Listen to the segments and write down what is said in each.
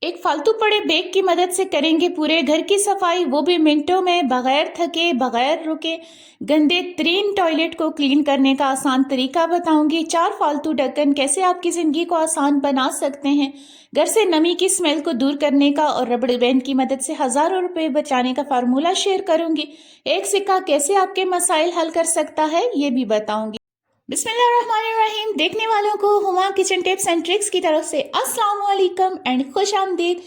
एक फालतू पड़े बैग की मदद से करेंगे पूरे घर की सफाई, वो भी मिनटों में, बगैर थके बगैर रुके। गंदे तरीन टॉयलेट को क्लीन करने का आसान तरीका बताऊंगी। 4 फालतू ढक्कन कैसे आपकी जिंदगी को आसान बना सकते हैं। घर से नमी की स्मेल को दूर करने का और रबड़ बैंड की मदद से हजारों रुपए बचाने का फार्मूला शेयर करूंगी। एक सिक्का कैसे आपके मसाइल हल कर सकता है, ये भी बताऊंगी। बिस्मिल्लाहिर्रहमानिर्रहीम। देखने वालों को Huma kitchen tips and tricks की तरफ से अस्सलाम वालेकुम एंड खुश आमदीद।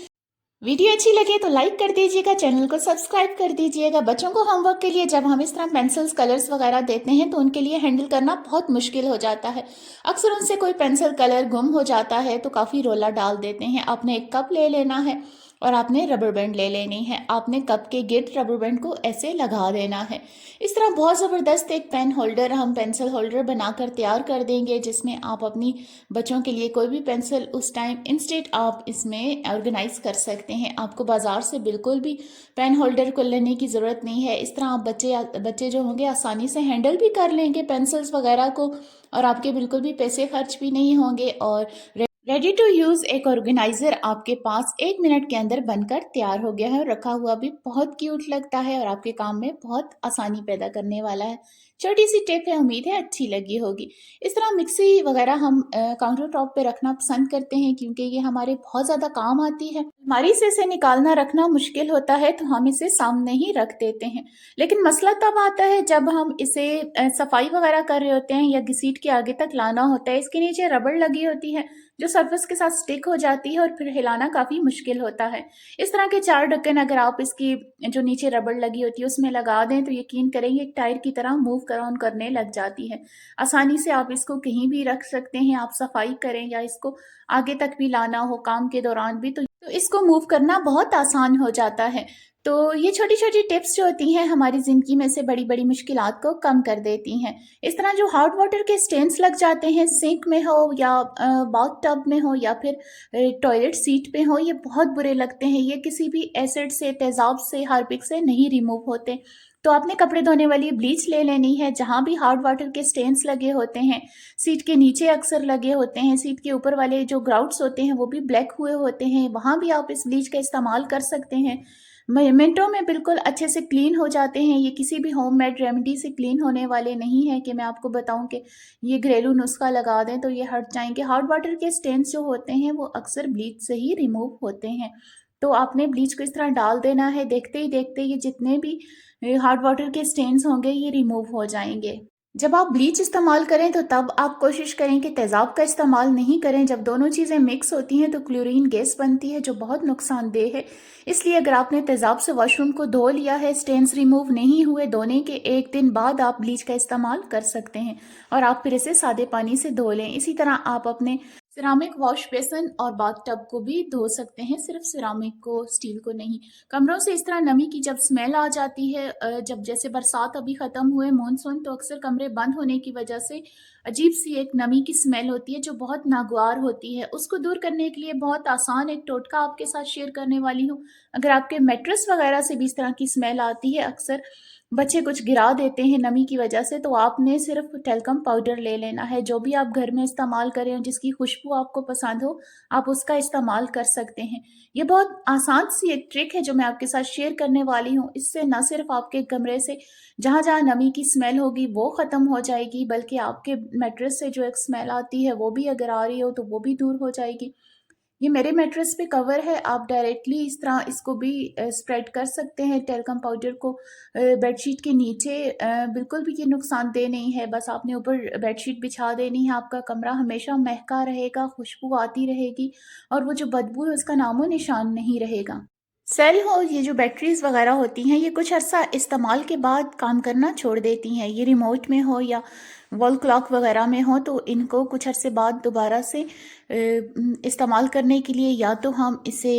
वीडियो अच्छी लगे तो लाइक कर दीजिएगा, चैनल को सब्सक्राइब कर दीजिएगा। बच्चों को होमवर्क के लिए जब हम इस तरह पेंसिल्स कलर्स वगैरह देते हैं तो उनके लिए हैंडल करना बहुत मुश्किल हो जाता है। अक्सर उनसे कोई पेंसिल कलर गुम हो जाता है तो काफ़ी रोला डाल देते हैं। आपने एक कप ले लेना है और आपने रबर बैंड ले लेनी है। आपने कप के गिर्द रबर बैंड को ऐसे लगा देना है। इस तरह बहुत ज़बरदस्त एक पेन होल्डर, हम पेंसिल होल्डर बनाकर तैयार कर देंगे, जिसमें आप अपनी बच्चों के लिए कोई भी पेंसिल उस टाइम इंस्टेंट आप इसमें ऑर्गेनाइज कर सकते हैं। आपको बाजार से बिल्कुल भी पेन होल्डर को लेने की ज़रूरत नहीं है। इस तरह आप बच्चे जो होंगे आसानी से हैंडल भी कर लेंगे पेंसिल्स वगैरह को, और आपके बिल्कुल भी पैसे खर्च भी नहीं होंगे। और रेडी टू यूज़ एक ऑर्गेनाइजर आपके पास 1 मिनट के अंदर बनकर तैयार हो गया है और रखा हुआ भी बहुत क्यूट लगता है और आपके काम में बहुत आसानी पैदा करने वाला है। छोटी सी टिप है, उम्मीद है अच्छी लगी होगी। इस तरह मिक्सी वगैरह हम काउंटर टॉप पे रखना पसंद करते हैं क्योंकि ये हमारे बहुत ज़्यादा काम आती है। अलमारी से इसे निकालना रखना मुश्किल होता है तो हम इसे सामने ही रख देते हैं। लेकिन मसला तब आता है जब हम इसे सफाई वगैरह कर रहे होते हैं या घसीट के आगे तक लाना होता है। इसके नीचे रबड़ लगी होती है जो सरफेस के साथ स्टिक हो जाती है और फिर हिलाना काफ़ी मुश्किल होता है। इस तरह के 4 ढक्कन अगर आप इसकी जो नीचे रबड़ लगी होती है उसमें लगा दें तो यकीन करेंगे एक टायर की तरह मूव ऑन करने लग जाती है। आसानी से आप इसको कहीं भी रख सकते हैं। आप सफाई करें या इसको आगे तक भी लाना हो काम के दौरान भी तो इसको मूव करना बहुत आसान हो जाता है। तो ये छोटी छोटी टिप्स जो होती हैं हमारी ज़िंदगी में से बड़ी बड़ी मुश्किलात को कम कर देती हैं। इस तरह जो हॉट वाटर के स्टेन्स लग जाते हैं सिंक में हो या बाथ टब में हो या फिर टॉयलेट सीट पे हो, ये बहुत बुरे लगते हैं। ये किसी भी एसिड से, तेज़ाब से, हार्पिक से नहीं रिमूव होते। तो आपने कपड़े धोने वाली ब्लीच ले लेनी है। जहाँ भी हॉट वाटर के स्टेन्स लगे होते हैं, सीट के नीचे अक्सर लगे होते हैं, सीट के ऊपर वाले जो ग्राउट्स होते हैं वो भी ब्लैक हुए होते हैं, वहाँ भी आप इस ब्लीच का इस्तेमाल कर सकते हैं। मिनटों में बिल्कुल अच्छे से क्लीन हो जाते हैं। ये किसी भी होममेड रेमेडी से क्लीन होने वाले नहीं है कि मैं आपको बताऊं कि ये घरेलू नुस्खा लगा दें तो ये हट जाएंगे। हॉट वाटर के स्टेन्स जो होते हैं वो अक्सर ब्लीच से ही रिमूव होते हैं। तो आपने ब्लीच को इस तरह डाल देना है, देखते ही देखते ये जितने भी हॉट वाटर के स्टेन्स होंगे ये रिमूव हो जाएंगे। जब आप ब्लीच इस्तेमाल करें तो तब आप कोशिश करें कि तेज़ाब का इस्तेमाल नहीं करें। जब दोनों चीज़ें मिक्स होती हैं तो क्लोरीन गैस बनती है जो बहुत नुकसानदेह है। इसलिए अगर आपने तेज़ाब से वॉशरूम को धो लिया है, स्टेन्स रिमूव नहीं हुए, धोने के 1 दिन बाद आप ब्लीच का इस्तेमाल कर सकते हैं और आप फिर इसे सादे पानी से धो लें। इसी तरह आप अपने सिरामिक वॉश बेसन और बाथ टब को भी धो सकते हैं, सिर्फ सिरामिक को, स्टील को नहीं। कमरों से इस तरह नमी की जब स्मेल आ जाती है, जब जैसे बरसात अभी ख़त्म हुए, मानसून, तो अक्सर कमरे बंद होने की वजह से अजीब सी एक नमी की स्मेल होती है जो बहुत नागवार होती है। उसको दूर करने के लिए बहुत आसान एक टोटका आपके साथ शेयर करने वाली हूँ। अगर आपके मैट्रेस वगैरह से भी इस तरह की स्मेल आती है, अक्सर बच्चे कुछ गिरा देते हैं नमी की वजह से, तो आपने सिर्फ टेल्कम पाउडर ले लेना है। जो भी आप घर में इस्तेमाल करें, जिसकी खुशबू आपको पसंद हो, आप उसका इस्तेमाल कर सकते हैं। ये बहुत आसान सी एक ट्रिक है जो मैं आपके साथ शेयर करने वाली हूँ। इससे न सिर्फ आपके कमरे से जहाँ जहाँ नमी की स्मेल होगी वो ख़त्म हो जाएगी, बल्कि आपके मैट्रेस से जो एक स्मेल आती है वो भी अगर आ रही हो तो वो भी दूर हो जाएगी। ये मेरे मैट्रेस पे कवर है, आप डायरेक्टली इस तरह इसको भी स्प्रेड कर सकते हैं टेल्कम पाउडर को बेडशीट के नीचे। बिल्कुल भी ये नुकसानदेह नहीं है, बस आपने ऊपर बेडशीट बिछा देनी है। आपका कमरा हमेशा महका रहेगा, खुशबू आती रहेगी और वो जो बदबू है उसका नामो निशान नहीं रहेगा। सेल हो, ये जो बैटरीज वगैरह होती हैं, ये कुछ अर्सा इस्तेमाल के बाद काम करना छोड़ देती हैं। ये रिमोट में हो या वॉल क्लॉक वगैरह में हो तो इनको कुछ अरसे बाद दोबारा से इस्तेमाल करने के लिए या तो हम इसे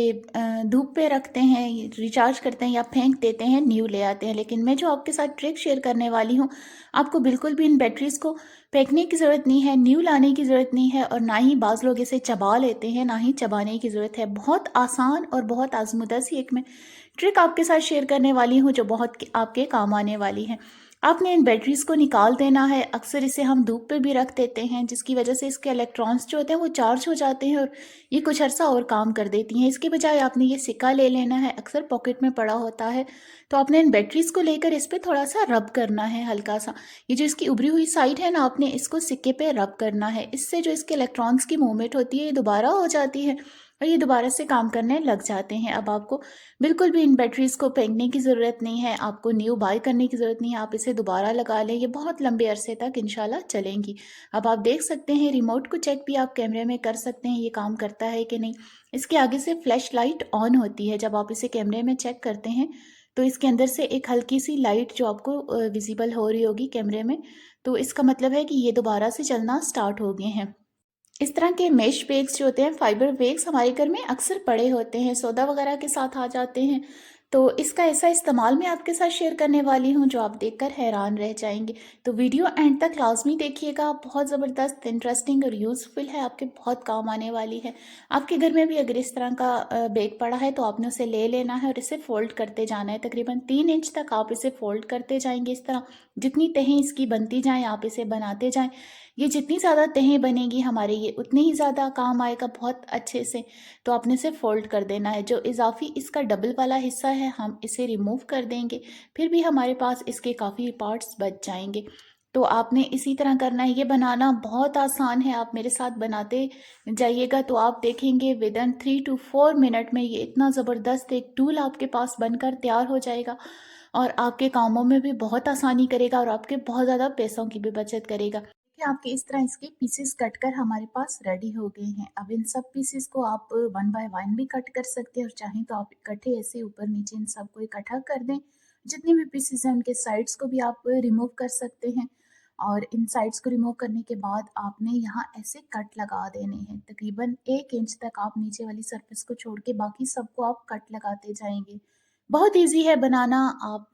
धूप पे रखते हैं, रिचार्ज करते हैं, या फेंक देते हैं, न्यू ले आते हैं। लेकिन मैं जो आपके साथ ट्रिक शेयर करने वाली हूँ, आपको बिल्कुल भी इन बैटरीज को फेंकने की ज़रूरत नहीं है, न्यू लाने की ज़रूरत नहीं है, और ना ही बाज़ लोग इसे चबा लेते हैं, ना ही चबाने की ज़रूरत है। बहुत आसान और बहुत आजमुदा सी एक मैं ट्रिक आपके साथ शेयर करने वाली हूँ जो बहुत आपके काम आने वाली है। आपने इन बैटरीज़ को निकाल देना है। अक्सर इसे हम धूप पे भी रख देते हैं, जिसकी वजह से इसके इलेक्ट्रॉन्स जो होते हैं वो चार्ज हो जाते हैं और ये कुछ अर्सा और काम कर देती हैं। इसके बजाय आपने ये सिक्का ले लेना है, अक्सर पॉकेट में पड़ा होता है। तो आपने इन बैटरीज़ को लेकर इस पे थोड़ा-सा रब करना है हल्का-सा। ये जो इसकी उभरी हुई साइड है ना, आपने इसको सिक्के पे रब करना है। इससे जो इसके इलेक्ट्रॉन्स की मूवमेंट होती है, ये दोबारा हो जाती है और ये दोबारा से काम करने लग जाते हैं। अब आपको बिल्कुल भी इन बैटरीज़ को फेंकने की ज़रूरत नहीं है, आपको न्यू बाय करने की ज़रूरत नहीं है, आप इसे दोबारा लगा लें, ये बहुत लंबे अरसे तक इंशाल्लाह चलेंगी। अब आप देख सकते हैं रिमोट को चेक भी आप कैमरे में कर सकते हैं, ये काम करता है कि नहीं। इसके आगे से फ्लैश लाइट ऑन होती है, जब आप इसे कैमरे में चेक करते हैं, तो इसके अंदर से एक हल्की-सी लाइट जो आपको विज़िबल हो रही होगी कैमरे में, तो इसका मतलब है कि ये दोबारा से चलना स्टार्ट हो गए हैं। इस तरह के मेश बैग्स जो होते हैं, फाइबर बैग्स हमारे घर में अक्सर पड़े होते हैं, सौदा वगैरह के साथ आ जाते हैं। तो इसका ऐसा इस्तेमाल मैं आपके साथ शेयर करने वाली हूँ जो आप देखकर हैरान रह जाएँगे। तो वीडियो एंड तक लाज़मी देखिएगा, बहुत ज़बरदस्त, इंटरेस्टिंग और यूज़फुल है, आपके बहुत काम आने वाली है। आपके घर में भी अगर इस तरह का बैग पड़ा है तो आपने उसे ले लेना है और इसे फ़ोल्ड करते जाना है। तकरीबन 3 इंच तक आप इसे फ़ोल्ड करते जाएँगे इस तरह। जितनी तहें इसकी बनती जाएँ, आप इसे बनाते जाएँ। ये जितनी ज़्यादा तहें बनेगी हमारे, ये उतनी ही ज़्यादा काम आएगा बहुत अच्छे से। तो आपने इसे फ़ोल्ड कर देना है। जो इज़ाफ़ी इसका डबल वाला हिस्सा है, हम इसे रिमूव कर देंगे, फिर भी हमारे पास इसके काफ़ी पार्ट्स बच जाएँगे। तो आपने इसी तरह करना है। ये बनाना बहुत आसान है, आप मेरे साथ बनाते जाइएगा तो आप देखेंगे विदिन 3 टू 4 मिनट में ये इतना ज़बरदस्त एक टूल आपके पास बनकर तैयार हो जाएगा और आपके कामों में भी बहुत आसानी करेगा और आपके बहुत ज़्यादा पैसों की भी बचत करेगा। देखिए, आपके इस तरह इसके पीसेस कट कर हमारे पास रेडी हो गए हैं। अब इन सब पीसेस को आप 1 बाय 1 भी कट कर सकते हैं और चाहें तो आप इकट्ठे ऐसे ऊपर-नीचे इन सबको इकट्ठा कर दें। जितने भी पीसेस हैं उनके साइड्स को भी आप रिमूव कर सकते हैं और इन साइड्स को रिमूव करने के बाद आपने यहाँ ऐसे कट लगा देने हैं। तकरीबन 1 इंच तक आप नीचे वाली सरफेस को छोड़ के बाकी सबको आप कट लगाते जाएँगे। बहुत ईज़ी है बनाना। आप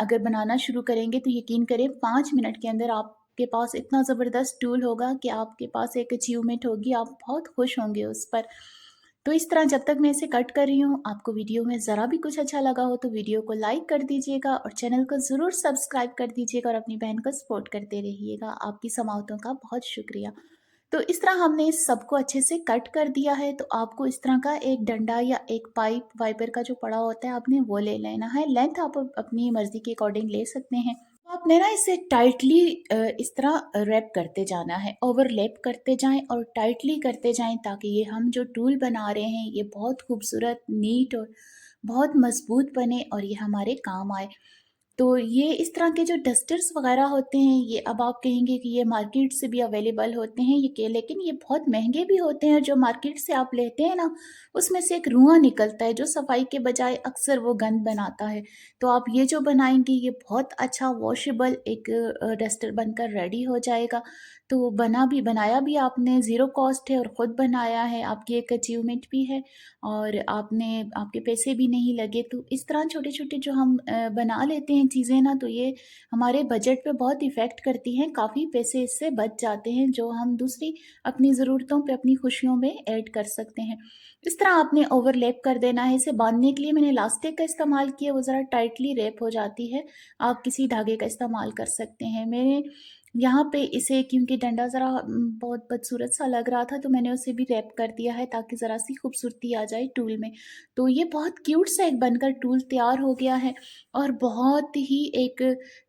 अगर बनाना शुरू करेंगे तो यकीन करें 5 मिनट के अंदर आपके पास इतना ज़बरदस्त टूल होगा कि आपके पास एक अचीवमेंट होगी, आप बहुत खुश होंगे उस पर। तो इस तरह जब तक मैं इसे कट कर रही हूँ, आपको वीडियो में ज़रा भी कुछ अच्छा लगा हो तो वीडियो को लाइक कर दीजिएगा और चैनल को ज़रूर सब्सक्राइब कर दीजिएगा और अपनी बहन को सपोर्ट करते रहिएगा। आपकी समाअतों का बहुत शुक्रिया। तो इस तरह हमने इस सबको अच्छे से कट कर दिया है, तो आपको इस तरह का एक डंडा या एक पाइप वाइपर का जो पड़ा होता है, आपने वो ले लेना है। लेंथ आप अपनी मर्ज़ी के अकॉर्डिंग ले सकते हैं। तो आपने ना इसे टाइटली इस तरह रैप करते जाना है, ओवरलैप करते जाएँ और टाइटली करते जाएँ ताकि ये हम जो टूल बना रहे हैं, ये बहुत खूबसूरत, नीट और बहुत मज़बूत बने और ये हमारे काम आए। तो ये इस तरह के जो डस्टर्स वगैरह होते हैं, ये अब आप कहेंगे कि ये मार्केट से भी अवेलेबल होते हैं ये के, लेकिन ये बहुत महंगे भी होते हैं। जो मार्केट से आप लेते हैं ना, उसमें से एक धुआं निकलता है जो सफाई के बजाय अक्सर वो गंद बनाता है। तो आप ये जो बनाएंगे ये बहुत अच्छा वॉशेबल एक डस्टर बनकर रेडी हो जाएगा। तो बनाया भी आपने, ज़ीरो कॉस्ट है और ख़ुद बनाया है, आपकी एक अचीवमेंट भी है और आपके पैसे भी नहीं लगे। तो इस तरह छोटे-छोटे जो हम बना लेते हैं चीज़ें ना, तो ये हमारे बजट पे बहुत इफ़ेक्ट करती हैं, काफ़ी पैसे इससे बच जाते हैं जो हम दूसरी अपनी ज़रूरतों पे, अपनी खुशियों में ऐड कर सकते हैं। इस तरह आपने ओवरलैप कर देना है। इसे बाँधने के लिए मैंने इलास्टिक का इस्तेमाल किया, वो ज़रा टाइटली रैप हो जाती है। आप किसी धागे का इस्तेमाल कर सकते हैं। मैंने यहाँ पे इसे, क्योंकि डंडा ज़रा बहुत बदसूरत सा लग रहा था, तो मैंने उसे भी रैप कर दिया है ताकि ज़रा-सी खूबसूरती आ जाए टूल में। तो ये बहुत क्यूट सा एक बनकर टूल तैयार हो गया है और बहुत ही एक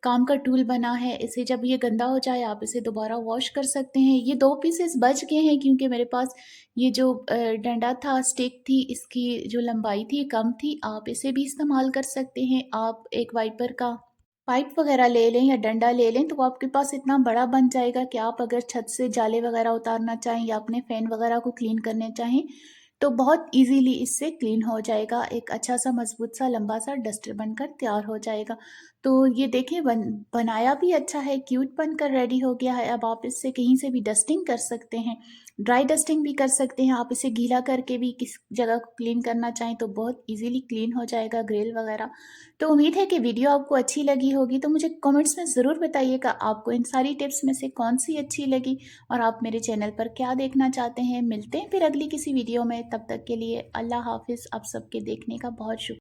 काम का टूल बना है। इसे जब ये गंदा हो जाए आप इसे दोबारा वॉश कर सकते हैं। ये 2 पीसेस बच गए हैं क्योंकि मेरे पास ये जो डंडा था, स्टिक थी, इसकी जो लंबाई थी कम थी। आप इसे भी इस्तेमाल कर सकते हैं। आप एक वाइपर का पाइप वगैरह ले लें या डंडा ले लें तो वो आपके पास इतना बड़ा बन जाएगा कि आप अगर छत से जाले वगैरह उतारना चाहें या अपने फ़ैन वगैरह को क्लीन करने चाहें, तो बहुत ईज़िली इससे क्लीन हो जाएगा। एक अच्छा-सा मज़बूत-सा लंबा-सा डस्टर बनकर तैयार हो जाएगा। तो ये देखिए बनाया भी अच्छा है, क्यूट बनकर रेडी हो गया है। अब आप इससे कहीं से भी डस्टिंग कर सकते हैं, ड्राई डस्टिंग भी कर सकते हैं। आप इसे गीला करके भी किस जगह को क्लीन करना चाहें तो बहुत ईज़िली क्लीन हो जाएगा, ग्रिल वगैरह। तो उम्मीद है कि वीडियो आपको अच्छी लगी होगी, तो मुझे कमेंट्स में ज़रूर बताइएगा आपको इन सारी टिप्स में से कौन-सी अच्छी लगी और आप मेरे चैनल पर क्या देखना चाहते हैं। मिलते हैं फिर अगली किसी वीडियो में, तब तक के लिए अल्लाह हाफ़िज़। आप सबके देखने का बहुत शुक्रिया।